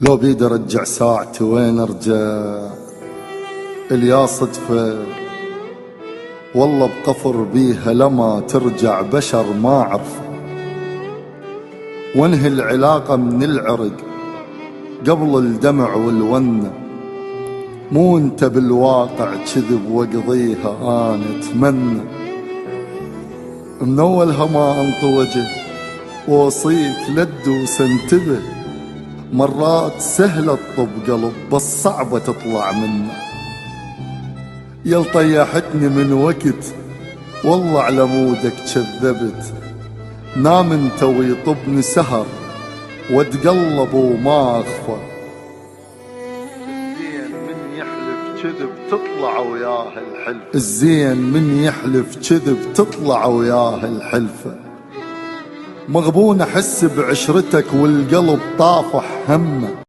لو بيد ارجع ساعتي وين ارجع اليا صدفة، والله بقفر بيها لما ترجع بشر ما عرفه، وانهي العلاقة من العرق قبل الدمع والونة، مو انت بالواقع كذب واقضيها انا اتمنى، من اولها ما انطي وجه واوصيك لا تدوس انتبه، مرات سهلة تطب قلب بس صعبة تطلع منه، يل طيحتني من وقت والله على مودك كذبت، نام انت ويطبني سهر واتقلب وما اخفى، الزين من يحلف كذب تطلع وياه الحلفة، الزين من يحلف كذب تطلع وياه الحلفة، مغبون احس بعشرتك والقلب طافح همه.